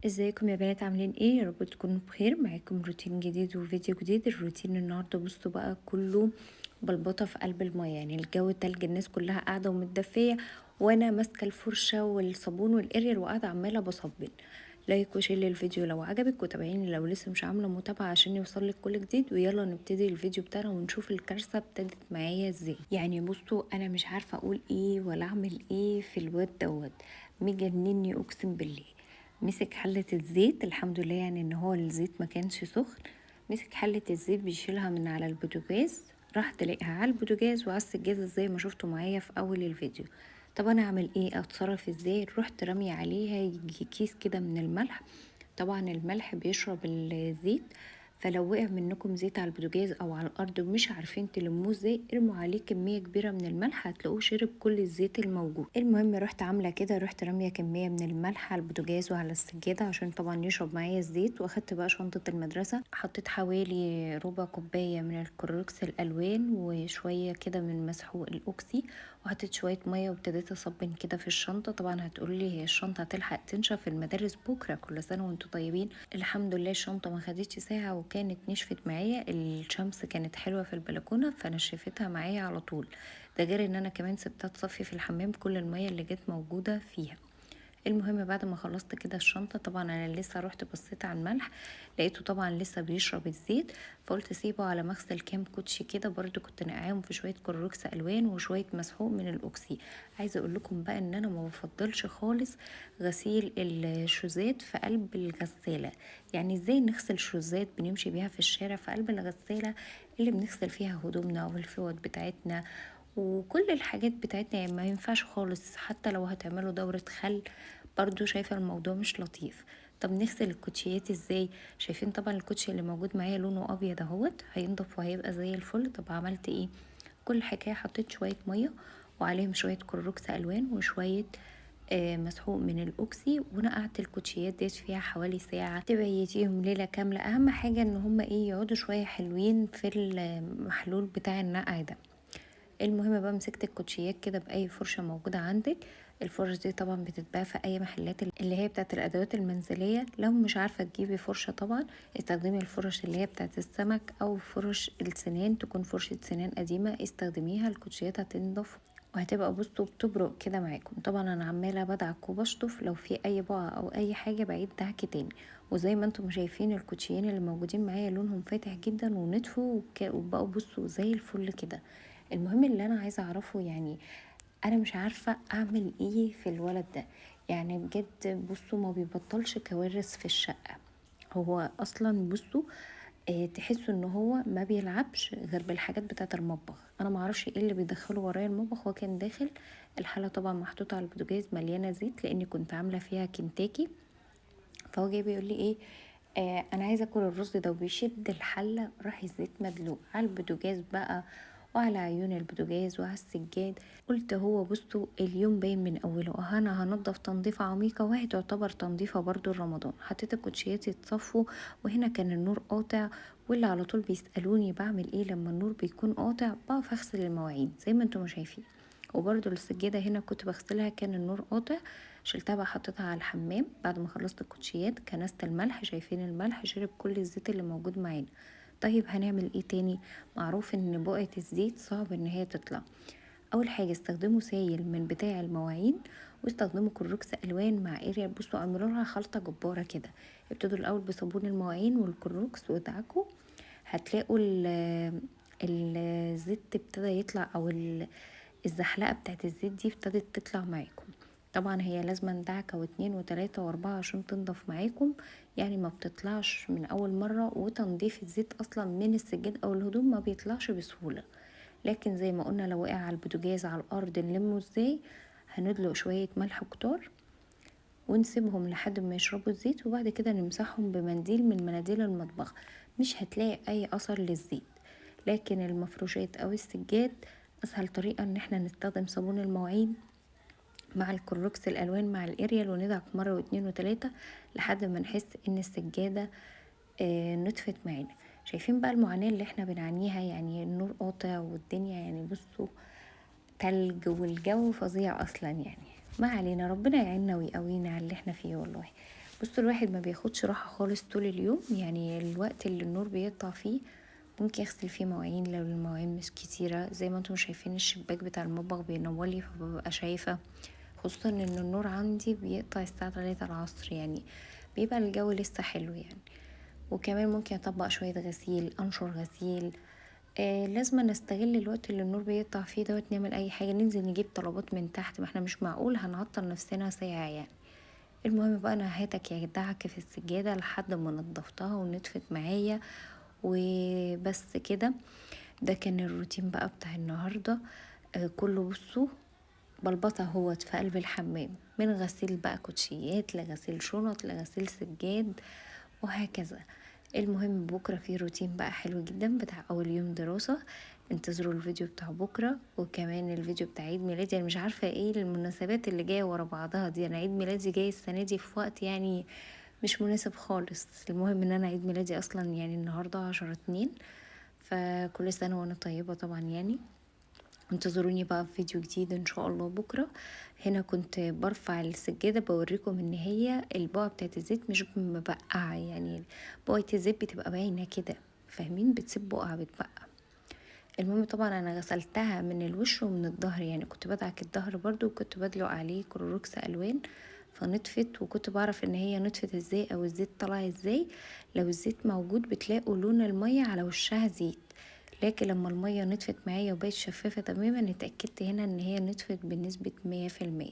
ازيكم يا بنات؟ عاملين ايه؟ يا رب تكونوا بخير. معاكم روتين جديد وفيديو جديد. الروتين النهارده بصوا بقى كله بلبطه في قلب الميه، يعني الجو تلج، الناس كلها قاعده ومتدفيه وانا ماسكه الفرشه والصابون والاريال وقاعده عماله بصبن. لايك وشير للفيديو لو عجبك، وتابعيني لو لسه مش عامله متابعه عشان يوصلك كل جديد. ويلا نبتدي الفيديو بتاعنا ونشوف الكارثه ابتدت معايا ازاي. يعني بصوا انا مش عارفه اقول ايه ولا اعمل ايه في الواد دوت، مجنني اقسم بالله. مسك حلة الزيت، الحمد لله يعني ان هو الزيت ما كانش سخن. مسك حلة الزيت بيشيلها من على البوتاجاز، راح تلاقيها على البوتاجاز وعلى السجادة زي ما شفتوا معايا في اول الفيديو. طب انا اعمل ايه؟ اتصرف ازاي؟ رحت رمي عليها يجي كيس كده من الملح. طبعا الملح بيشرب الزيت، فلو وقع منكم زيت على البوتاجاز او على الارض ومش عارفين تلموه ازاي، ارموا عليه كميه كبيره من الملح هتلاقوه شرب كل الزيت الموجود. المهم رحت عامله كده، رحت راميه كميه من الملح على البوتاجاز وعلى السجاده عشان طبعا يشرب معايا الزيت. واخدت بقى شنطه المدرسه، حطيت حوالي ربع كوبايه من الكلوركس الالوان وشويه كده من مسحوق الاوكسي، وحطيت شويه ميه وابتديت اصبن كده في الشنطه. طبعا هتقولي هي الشنطه هتلحق تنشف في المدارس بكره؟ كل سنه وانتم طيبين. الحمد لله الشنطه ما خدتش ساعه وكانت نشفت معايا، الشمس كانت حلوه في البلكونه فنشفتها معايا على طول. ده غير ان انا كمان سبتها تصفي في الحمام كل الميه اللي جت موجوده فيها. المهم بعد ما خلصت كده الشنطة، طبعا انا لسه رحت بصيت على الملح لقيته طبعا لسه بيشرب الزيت، فقلت سيبه على مغسل كام كوتشي كده. برضو كنت نقعاهم في شوية كلوركس الوان وشوية مسحوق من الاوكسي. عايزة اقول لكم بقى ان انا ما بفضلش خالص غسيل الشوزات في قلب الغسالة. يعني ازاي نغسل شوزات بنمشي بيها في الشارع في قلب الغسالة اللي بنغسل فيها هدومنا او الفوط بتاعتنا وكل الحاجات بتاعتنا؟ يعني ما ينفعش خالص، حتى لو هتعملوا دورة خل برضو شايفة الموضوع مش لطيف. طب نغسل الكوتشيات ازاي؟ شايفين طبعا الكوتشي اللي موجود معايا لونه ابيض اهوت هينضف وهيبقى زي الفل. طب عملت ايه؟ كل حكاية حطيت شوية مية وعليهم شوية كلوروكس الوان وشوية مسحوق من الاوكسي، ونقعت الكوتشيات ديت فيها حوالي ساعة، تبيتيهم ليلة كاملة. اهم حاجة ان هما ايه، يقعدوا شوية حلوين في المحلول بتاع النقع ده. المهم بقى مسكت الكوتشيات كده باي فرشه موجوده عندك. الفرش دي طبعا بتتباع في اي محلات اللي هي بتاعت الادوات المنزليه. لو مش عارفه تجيبي فرشه طبعا استخدمي الفرش اللي هي بتاعت السمك او فرش السنان، تكون فرشه سنان قديمه استخدميها، الكوتشيات هتنضف وهتبقى بصوا بتبرق كده معاكم. طبعا انا عماله بدعك وبشطف، لو في اي بقعه او اي حاجه بعيد دعك تاني. وزي ما انتم شايفين الكوتشيين اللي موجودين معايا لونهم فاتح جدا ونطفوا وبقوا بصوا زي الفل كده. المهم اللي انا عايزه اعرفه، يعني انا مش عارفه اعمل ايه في الولد ده. يعني بجد بصوا ما بيبطلش كوارث في الشقه. هو اصلا بصوا تحسوا ان هو ما بيلعبش غير بالحاجات بتاعه المطبخ. انا ما اعرفش ايه اللي بيدخله ورايا المطبخ. هو كان داخل الحله طبعا محطوطه على البوتاجاز مليانه زيت لاني كنت عامله فيها كنتاكي، فهو جاي بيقول لي ايه، انا عايزه اكل الرز ده، وبيشد الحله راح الزيت مدلوق على البوتاجاز بقى وعلى عيون البوتاجاز وعلى السجاد. قلت هو بصوا اليوم باين من اوله، انا هنضف تنظيفه عميقه وهي تعتبر تنظيفه برضو رمضان. حطيت الكوتشيات يتصفوا وهنا كان النور قاطع، واللي على طول بيسالوني بعمل ايه لما النور بيكون قاطع. بقف اغسل المواعين زي ما انتم شايفين، وبرده السجادة هنا كنت بغسلها كان النور قاطع. شلتها بقى حطيتها على الحمام بعد ما خلصت الكوتشيات. كنست الملح، شايفين الملح شرب كل الزيت اللي موجود معانا. طيب هنعمل ايه تاني؟ معروف ان بقعة الزيت صعب ان هي تطلع. اول حاجة استخدموا سايل من بتاع المواعين، واستخدموا كلوروكس الوان مع اريال. بصوا اعملوا لها خلطة جبارة كده. ابتدوا الاول بصابون المواعين والكلوروكس وادعكوا، هتلاقوا الزيت ابتدى يطلع، او الزحلقة بتاعت الزيت دي ابتدت تطلع معاكم. طبعا هي لازم دعكة واتنين وتلاتة واربعة عشان تنضف معاكم، يعني ما بتطلعش من اول مرة. وتنظيف الزيت اصلا من السجاد او الهدوم ما بيطلعش بسهولة. لكن زي ما قلنا لو وقع على البوتاجاز على الارض نلمه ازاي؟ هندلق شوية ملح كتار ونسيبهم لحد ما يشربوا الزيت، وبعد كده نمسحهم بمنديل من مناديل المطبخ. مش هتلاقي اي اثر للزيت. لكن المفروشات او السجاد اسهل طريقة ان احنا نستخدم صابون المواعين مع الكلوروكس الالوان مع الاريال، وندعك مرة واتنين وتلاتة لحد ما نحس ان السجادة نطفت معانا. شايفين بقى المعاناة اللي احنا بنعانيها؟ يعني النور قاطع والدنيا يعني بصوا تلج والجو فظيع اصلا. يعني ما علينا، ربنا يعيننا ويقوينا على اللي احنا فيه والله. بصوا الواحد ما بياخدش راحة خالص طول اليوم، يعني الوقت اللي النور بيقطع فيه ممكن اغسل فيه مواعين لو المواعين مش كتيرة. زي ما انتم شايفين الشباك بتاع المطبخ بينورلي فببقى شايفة، خصوصا ان النور عندي بيقطع الساعة 3 العصر، يعني بيبقى الجو لسه حلو يعني. وكمان ممكن اطبق شوية غسيل، انشر غسيل. لازم نستغل الوقت اللي النور بيقطع فيه دوت، نعمل اي حاجة، ننزل نجيب طلبات من تحت، ما احنا مش معقول هنعطل نفسنا ساعة يعني. المهم بقى انا هاتك يا دعك في السجادة لحد ما نضفتها ونطفت معايا وبس كده. ده كان الروتين بقى بتاع النهاردة. كله بصوا بلبطة اهوت في قلب الحمام، من غسيل بقى كوتشيات لغسيل شنط لغسيل سجاد وهكذا. المهم بكرة في روتين بقى حلو جدا بتاع أول يوم دراسة. انتظروا الفيديو بتاع بكرة، وكمان الفيديو بتاع عيد ميلادي. أنا مش عارفة ايه المناسبات اللي جاية ورا بعضها دي، أنا عيد ميلادي جاي السنة دي في وقت يعني مش مناسب خالص. المهم ان انا عيد ميلادي اصلا يعني النهاردة 10/2، فكل سنة وانا طيبة طبعا يعني. انتظروني بقى في فيديو جديد ان شاء الله بكرة. هنا كنت برفع السجادة بوريكم ان هي البقعة بتاعت الزيت مش مبقعة، يعني بقعة الزيت بتبقى باينة كده، فاهمين؟ بتسيب بقعة بتبقى. المهم طبعا انا غسلتها من الوش ومن الظهر، يعني كنت بدعك الظهر برضو وكنت بدلق عليه كلوروكس الوان فنطفت. وكنت بعرف ان هي نطفت ازاي او الزيت طلع ازاي. لو الزيت موجود بتلاقوا لون المية على وشها زيت، لكن لما المية نطفت معايا وبقت شفافة تماما اتأكدت هنا ان هي نطفت بنسبة 100%.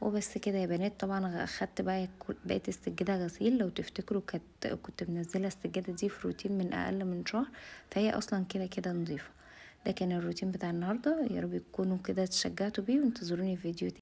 وبس كده يا بنات. طبعا اخدت بقى بقيت السجادة غسيل. لو تفتكروا كنت منزلة السجادة دي في روتين من اقل من شهر، فهي اصلا كده كده نظيفة. ده كان الروتين بتاع النهاردة، يا رب تكونوا كده اتشجعتوا بيه، وانتظروني في فيديو تاني.